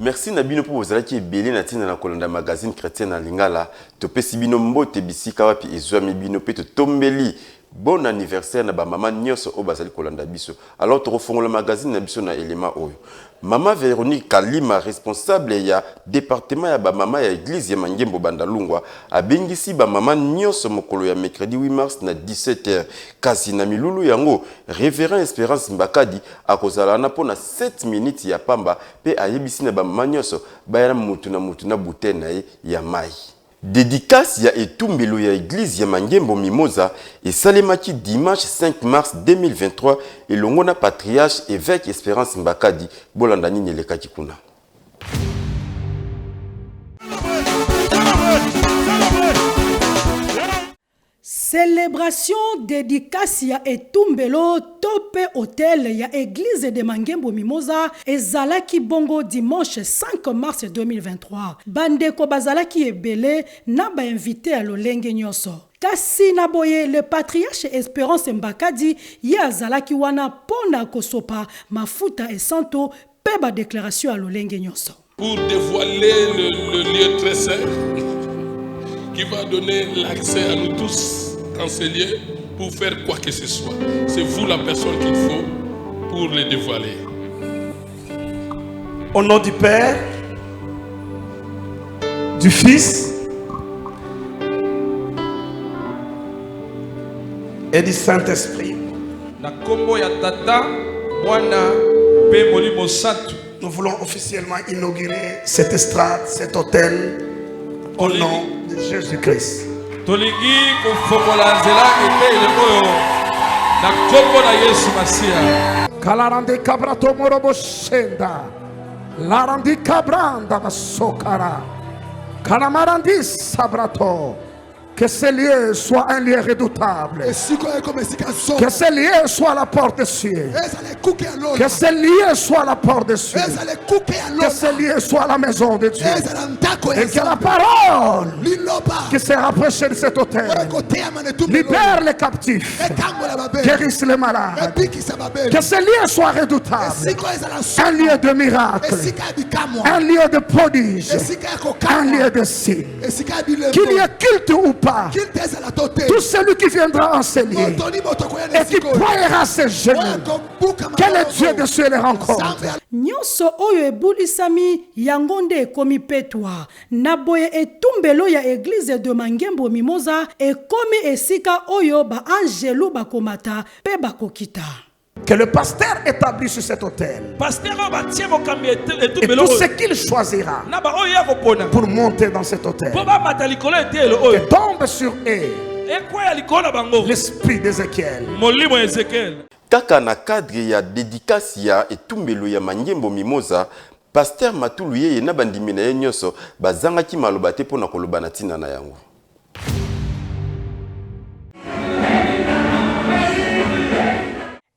Merci Nabino pour vos alaki belé na tina na kolanda magazine chrétien na lingala. Topesi bino mbote bisika wapi ezwami bino pe to tombeli. Bon anniversaire na ba maman nyonso o bazali kolanda biso. Alors to refongola magazine na biso na élément oyo. Maman Véronique Kalima, responsable ya département ya ba maman ya église ya Mangembo Bandalungwa, abengisi ba maman nyonso mokolo ya mercredi 8 mars na 17h. Kasi na milulu yango, Révérend Espérance Mbakadi akozala na pona 7 minutes ya pamba pe ayebisi na ba maman nyonso bayana mutu na butena ya mai. Dédicace ya etumbelo ya église ya Mangembo Mimosa et salemaki dimanche 5 mars 2023 et longona patriarche évêque Espérance Mbakadi bolandani nelekaki kuna. Célébration dédicace ya etumbelo tope hôtel ya église de Mangembo Mimosa ezalaki bongo dimanche 5 mars 2023. Bandeko bazalaki ebele na ba invité à lolenge nyonso. Kasi na boye le patriarche Espérance Mbakadi ye azalaki wana pona kosopa mafuta et santo pe ba déclaration à lolenge nyonso. Pour dévoiler le lieu très saint qui va donner l'accès à nous tous dans ce lieu pour faire quoi que ce soit. C'est vous la personne qu'il faut pour le dévoiler. Au nom du Père, du Fils et du Saint-Esprit. Nous voulons officiellement inaugurer cette estrade, cet hôtel, au nom de Jésus-Christ. Kalarandi kabrato morobo shenda, larandi kabranda basokara, kalamarandi sabrato. Que ce lieu soit un lieu redoutable. Que ce lieu soit la porte des cieux. Que ce lieu soit la porte des cieux. Que ce lieu soit la maison de Dieu. Et que la parole qui sera prêchée de cet hôtel libère les captifs, guérisse les malades. Que ce lieu soit redoutable. Un lieu de miracle. Un lieu de prodige. Un lieu de signe. Qu'il y ait culte ou pas. Tout celui qui viendra en ce lieu et qui priera ses genoux, que le Dieu de cieux les rencontre. Nyonso oyo ebulisami yangonde ekomi petwa na boye etumbelo ya église de Mangembo Mimosa ekomi esika oyo ba angelu bakomata pe bakokita. Que le pasteur établisse sur cet hôtel et tout ce qu'il choisira pour monter dans cet hôtel, que tombe sur eux l'esprit d'Ézéchiel. Kaka na cadre ya dédicace ya etumbelo ya Mangembo Mimosa, pasteur Matulu ye na bandimi na ye nyonso bazangaki maloba te pona koloba na tina na yango.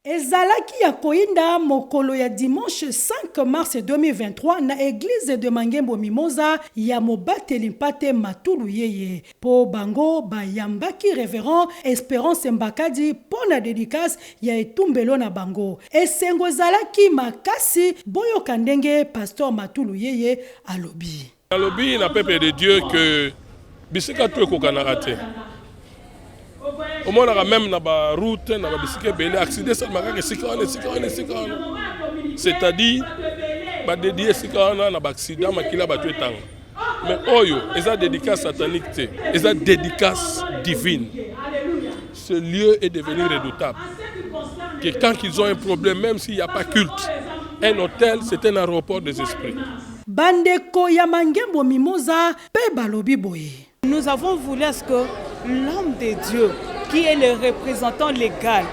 Ezalaki ya koinda mokolo ya dimanche 5 mars 2023 na église de Mangembo Mimosa ya mobateli mpate Matulu yeye. Po bango bayambaki révérend Espérance Mbakadi pona dédicace ya etumbelo na bango. Esengo ezalaki makasi boyo kandenge pasteur Matulu yeye alobi. Alobi na peuple de Dieu que bisika to kokana raté. Au moins, on a même na ba route, na ba bisike belé accident ça maka sikane. C'est-à-dire ba dédié sikana na ba accident makila ba tuetanga. Mais oyo, eza dédicace satanique té, eza dédicace divine. Ce lieu est devenu redoutable. Que quand ils ont un problème, même s'il n'y a pas culte, un hôtel, c'est un aéroport des esprits. Bandeko ya Mangembo Mimosa pe balobi boye. Nous avons voulu à ce que l'homme de Dieu, qui est le représentant légal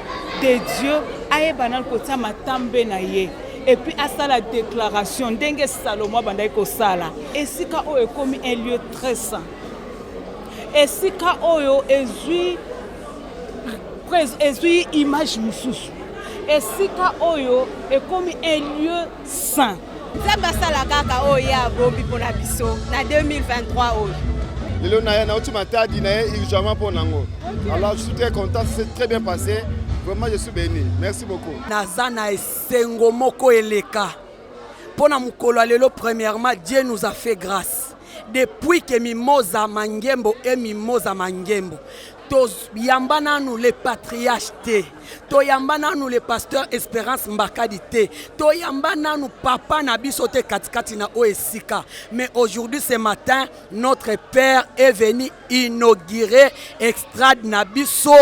de Dieu, aille banal kota matambe na ye. Et puis à ça la déclaration d'Enge Salomon bandaiko sala. Et si ka o est comme un lieu très saint. Et si ka oyo ezui image mususu. Et si ka oyo est comme un lieu saint. Zabasala kaka oya bombi pona biso na 2023 oyo. Alors je suis très content, c'est très bien passé. Vraiment je suis béni. Merci beaucoup. Nazana esengo moko eleka. Pour mukolo lelo premièrement Dieu nous a fait grâce. Depuis que Mimosa Mangembo et Mimosa Mangembo yambana nous les patriarches te, to yambana nous les pasteurs Espérance Mbakadi te, to yambana nous papa nabiso te katikati na oesika. Mais aujourd'hui ce matin notre père est venu inaugurer extrade nabiso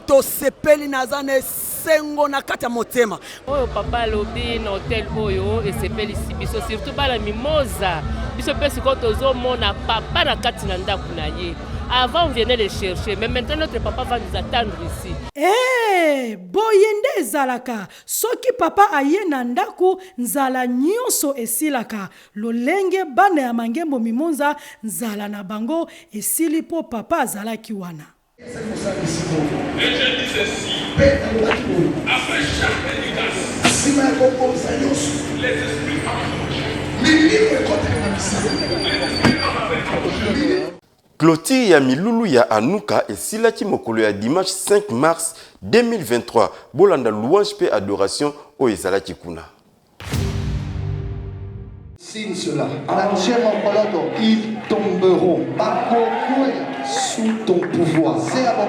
to sepeli nazane sengo na kata motema. Oyo papa lobi na hotel oyo esepeli sibiso surtout bala Mimosa biso pesi ko tozo mona papa na kati na ndaku na ye. Avant, on venait les chercher, mais maintenant notre papa va nous attendre ici. Eh, boyende zalaka. Soki papa aye nandaku nzala nyonso esilaka. Lolenge bana ya mangembo mimonza nzala na bango esili po papa zalaki wana. Et je dis ceci. Après chaque prédication, les esprits Clôture ya milulu ya Anuka et silaki mokolo ya dimanche 5 mars 2023. Bolanda louange pe adoration o ezalaki kuna. Signe cela. Ils tomberont sous ton pouvoir. C'est à mon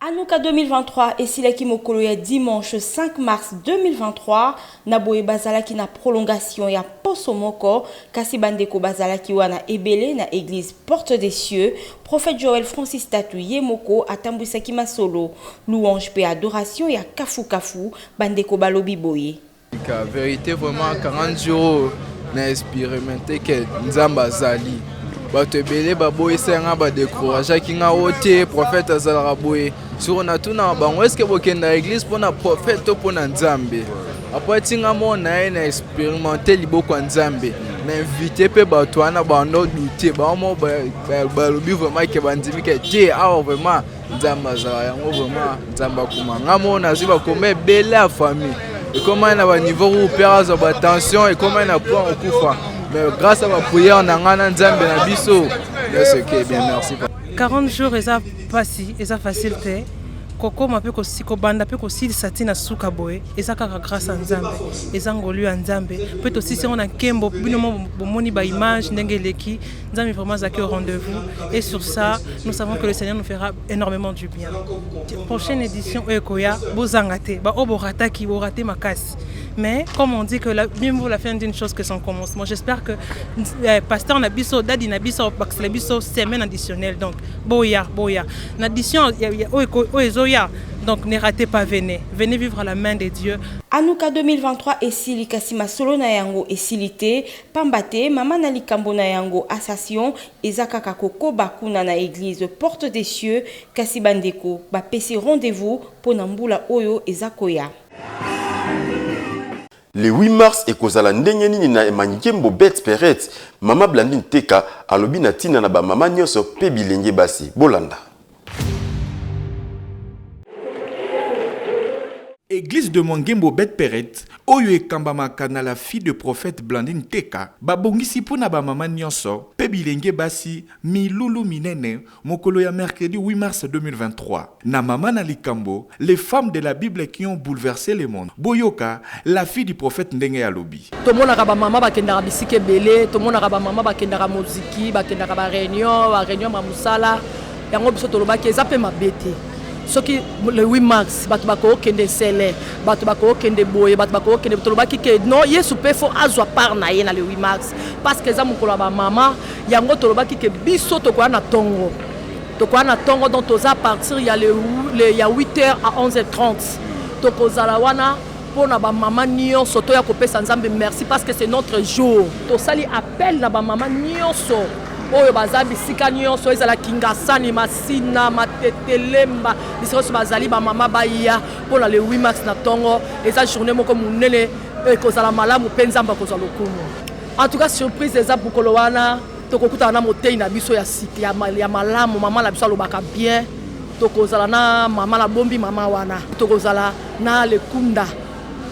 Anuka 2023 et Silaki Mokolo dimanche 5 mars 2023 Naboe Bazalaki na prolongation ya Posomoko kasi bandeko Bazalaki wana ebele na église Porte des Cieux. Prophète Joël Francis Tatu Yemoko atambusaki masolo louange pe adoration ya Kafu Kafu bandeko balobi boye. La vérité vraiment 40 jours na expérimenté que Nzamba Zali. Bato ebele baboye senga ba décourager kinga ote prophète azala boye sur on a tout na bango est-ce que bokenda église pour na prophète to pour na Nzambe après tinga mona na expérimenter liboko Nzambe na inviter pe bato ana ba no douter ba mo ba lobi vraiment que bandimi que Dieu a vraiment Nzamba azala yango vraiment Nzamba kumanga mona ziba kombe belle la famille et comment na ba niveau où père za ba tension et comment na point au kufa. Mais grâce à ma prière, on a un Nzambe na biso. C'est ok, bien merci. 40 jours, et ça passé, et ça facile. Koko ma pe ko siko banda pe ko sili satina suka boy, et ça kaka grâce à Nzambe. Et ça ngolu à Nzambe. Peut aussi si on a kembo, bino moni ba image, nengeleki, Nzambe vraiment zaki au rendez-vous. Et sur ça, nous savons que le Seigneur nous fera énormément du bien. Prochaine édition Ekoya, bozangate, ba oborata ki borate makasi. Mais comme on dit que mieux vaut la fin d'une chose que son commencement, j'espère que pasteur Nabiso, Dadi Nabiso, Baxlebiso, semaine additionnelle. Donc, boya. L'addition, oezoya. Donc, ne ratez pas, venez vivre à la main de Dieu. Anuka 2023 et Sili Kasima Solo na yango et Silité, Pambate, Mama Nali Kambo na yango Assassion, Ezaka Kakoko Bakuna na église Porte des Cieux, Kasibandeko, ba pesi rendez-vous pour Nambula Oyo Ezakoya. Le 8 mars, ekozala ndenge nini na Mangembo Bet Peret, Mama Blandine Teka, alobi na tina na ba mama nyonso pe bilenge basi. Bolanda. Église de Mangembo Bet Peret, oyo ekambamaka na la fille de prophète Blandine Teka, babongisi pona ba mama nyonso pe bilenge basi milulu minene mokolo ya mercredi 8 mars 2023. Na mama na likambo, les femmes de la Bible qui ont bouleversé le monde. Boyoka, la fille du prophète ndenge alobi. To mona ka ba mama bakendaka bisike belé, to mona ka ba mama bakendaka muziki, bakendaka ba réunion ma musala. Yango biso to lobaki eza pe mabete. Soki le 8 mars bato bako kende sele bato bako kende boye bato bako kende tolobaki ke non yesu pe fo azwa par na ye na le 8 mars parce que za mukolo ba mama yango tolobaki ke biso to kwa na tongo donc toza partir il y a 8h à 11h30 to kozala wana pona ba mama nyonso to ya kopesa Nzambe merci parce que c'est notre jour to sali appel na ba mama nyonso oyo bazabi sika nyonso ezala kingasani masina matetelemba biso bazali ba mama baya pona le 8 mars na tongo eza journée moko munene ekozala malamu pe Nzamba kozala lokumu. En tout cas surprise eza bukolo wana tokokuta na motei na biso ya sika ya malamu mama la biso alobaka bien tokozala na mama la bombi mama wana tokozala na le kunda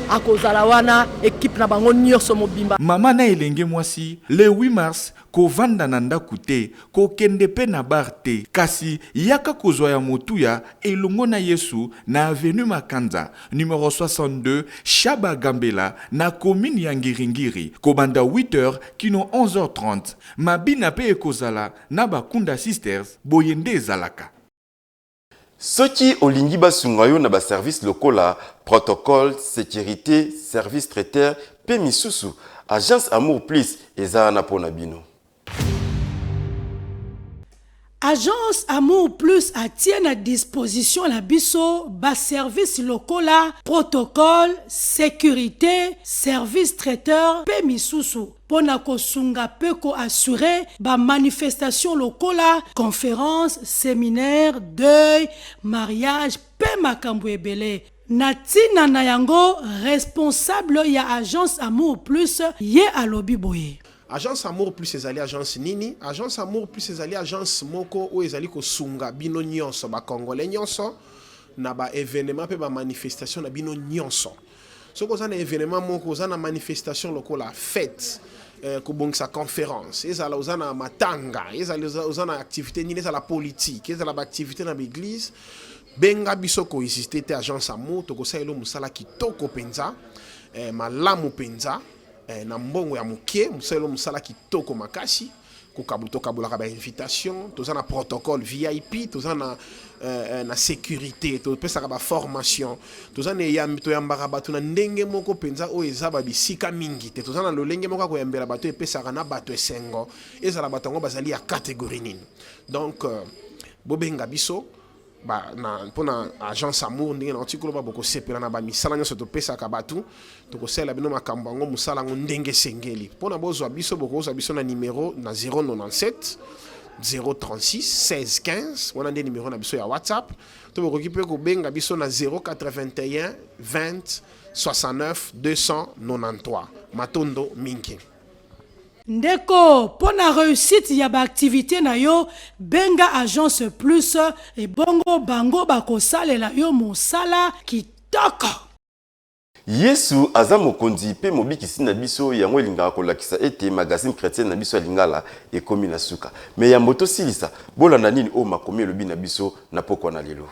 akozala wana équipe na bango nyonso mobimba. Mama na elenge mwasi le 8 mars kovanda na ndaku te kokende pe na bar te kasi yaka kozwa ya motuya elongo na Yesu na avenue Makanza numéro 62 Shaba Gambela na commune ya Ngiringiri kobanda 8h kino 11h30 mabina pe ekozala na Bakunda Sisters boyende ezalaka. Soki olingi basunga yo na ba service lokola protocole, sécurité, service traiteur, pe misusu, agence Amour Plus eza na pona bino. Agence Amour Plus a tient à disposition la biso bas service lokola protocole sécurité service traiteur pe misusu pona ko sunga pe ko assurer ba manifestation lokola conférence séminaire deuil mariage pe makambo ebele. Natina na yango responsable ya agence Amour Plus ye alobi boye. Agence Amour Plus ezali agence nini? Agence Amour Plus ezali agence moko o ezali ko sunga bino nyonso ba congolais nyonso na ba événement pe ba manifestation na bino nyonso. Soko za na événement moko za na manifestation lokola fête ko bongisa conférence, ezala uzana matanga, ezala uzana activité nini ezala politique, ezala ba activité na l'église. Benga biso ko exister te agence Amour to ko saelo musala kitoko penza, malamu penza. Na mbongo ya muke muselo musala kitoko makasi kokabula ba invitation tozana protocole VIP tozana na sécurité to pesa ba formation tozana to yambara batu na ndenge moko penza o ezaba bisika mingi te tozana lolenge moko ko yambela batu epesa na batu esengo ezala batango bazali ya catégorie nini donc bobenga biso ba na pona agence Amour ndenge na article ba boko sepela na ba misala nyoso to pesa ka batu to ko sela bino makambo ngo musala ngo ndenge sengeli pona bozwa biso boko za biso na numéro na 097 036 16 15 wana ndé numéro na biso ya WhatsApp to boko kipe ko benga biso na 081 20 69 293 Matondo Minki. Ndeko, pour la réussite ya ba activité na yo, benga agence plus et bongo bango bako sale la yo mosala kitoko. Yesu aza mokonzi pe mobikisi na biso yango elingaka kolakisa ete magazine chrétien na biso lingala ekomi na suka. Me ya moto silisa, bolanda nini o makomi elobi na biso na pokwa na lelo.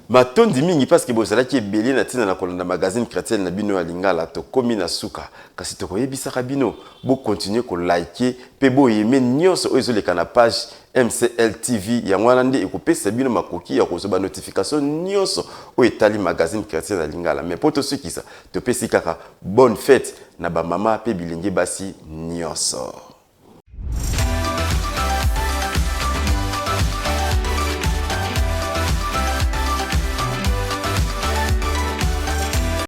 Matondi mingi parce que bozala ki ebeli na tina na kolanda magazine chrétien na bino ya lingala to komi na suka kasi to koyebisaka bino bo continuer ko liker pe bo yeme nyonso oyo leka na page MCL TV ya ngwana nde ekopesa bino makoki ya kozoba notification nyonso oyo etali magazine chrétien na lingala mais poto sukisa to pesi kaka bonne fête na ba mama pe bilenge basi nyonso.